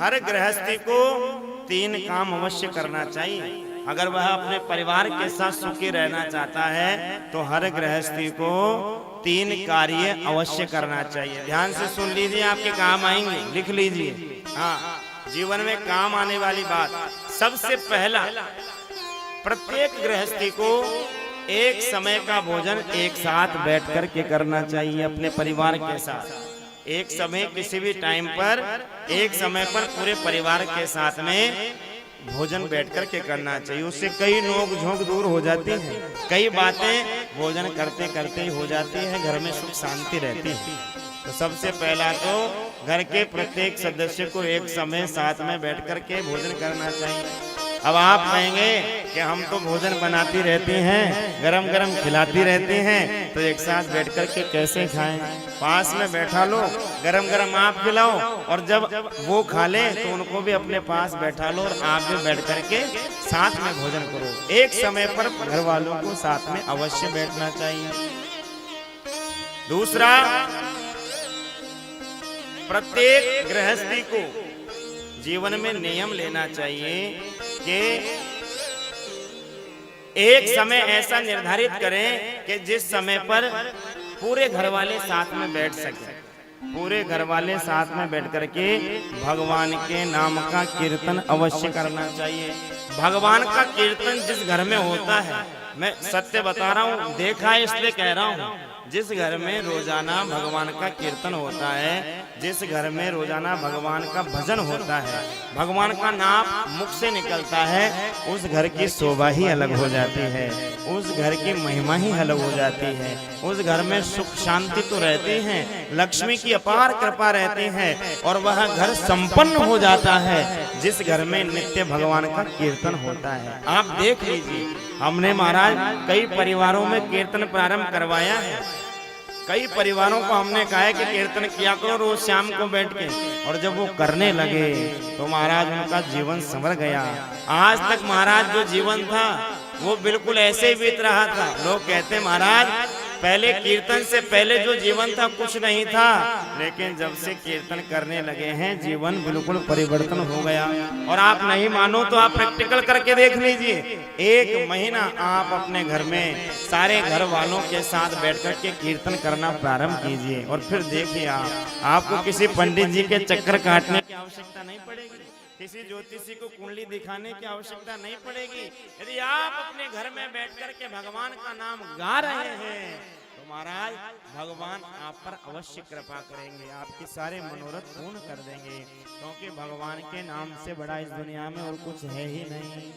हर गृहस्थी को 3 काम अवश्य करना चाहिए। अगर वह अपने परिवार के साथ सुखी रहना चाहता है तो हर गृहस्थी को 3 कार्य अवश्य करना चाहिए। ध्यान से सुन लीजिए, आपके काम आएंगे, लिख लीजिए। हाँ, जीवन में काम आने वाली बात। सबसे पहला, प्रत्येक गृहस्थी को एक समय का भोजन एक साथ बैठ कर के करना चाहिए अपने परिवार के साथ। एक समय, किसी भी टाइम पर, एक समय पर पूरे परिवार के साथ में भोजन बैठ कर के करना चाहिए। उससे कई नोक झोंक दूर हो जाती है, कई बातें भोजन करते करते ही हो जाती है, घर में सुख शांति रहती है। तो सबसे पहला तो घर के प्रत्येक सदस्य को एक समय साथ में बैठ कर के भोजन करना चाहिए। अब आप कहेंगे कि हम तो भोजन बनाती रहती हैं, गरम गरम खिलाती रहती हैं, तो एक साथ बैठ कर के कैसे खाएं? पास में बैठा लो, गरम गरम आप खिलाओ, और जब वो खा लें तो उनको भी अपने पास बैठा लो और आप भी बैठ कर के साथ में भोजन करो। एक समय पर घर वालों को साथ में अवश्य बैठना चाहिए। दूसरा, प्रत्येक गृहस्थी को जीवन में नियम लेना चाहिए कि एक समय ऐसा निर्धारित करें कि जिस समय पर पूरे घर वाले साथ में बैठ सके। पूरे घर वाले साथ में बैठ करके भगवान के नाम का कीर्तन अवश्य करना चाहिए। भगवान का कीर्तन जिस घर में होता है, मैं सत्य बता रहा हूँ, देखा है इसलिए कह रहा हूँ, जिस घर में रोजाना भगवान का कीर्तन होता है, जिस घर में रोजाना भगवान का भजन होता है, भगवान का नाम मुख से निकलता है, उस घर की शोभा ही अलग हो जाती है, उस घर की महिमा ही अलग हो जाती है। उस घर में सुख शांति तो रहती है, लक्ष्मी की अपार कृपा रहती है, और वह घर संपन्न हो जाता है जिस घर में नित्य भगवान का कीर्तन होता है। आप देख लीजिए, हमने महाराज कई परिवारों में कीर्तन प्रारंभ करवाया है। कई परिवारों को हमने कहा है कि कीर्तन किया करो रोज शाम को बैठ के, और जब वो करने लगे तो महाराज उनका जीवन संवर गया। आज तक महाराज जो जीवन था वो बिल्कुल ऐसे ही बीत रहा था। लोग कहते महाराज पहले कीर्तन से पहले जो जीवन था कुछ नहीं था, लेकिन जब से कीर्तन करने लगे हैं जीवन बिल्कुल परिवर्तन हो गया। और आप नहीं मानो तो आप प्रैक्टिकल करके देख लीजिए। 1 महीना आप अपने घर में सारे घर वालों के साथ बैठकर के कीर्तन करना प्रारंभ कीजिए, और फिर देखिए आपको किसी पंडित जी के चक्कर काटने की आवश्यकता नहीं पड़ेगी, किसी ज्योतिषी को कुंडली दिखाने की आवश्यकता नहीं पड़ेगी। यदि आप अपने घर में बैठकर के भगवान का नाम गा रहे हैं तो महाराज भगवान आप पर अवश्य कृपा करेंगे, आपके सारे मनोरथ पूर्ण कर देंगे, क्योंकि भगवान के नाम से बड़ा इस दुनिया में और कुछ है ही नहीं।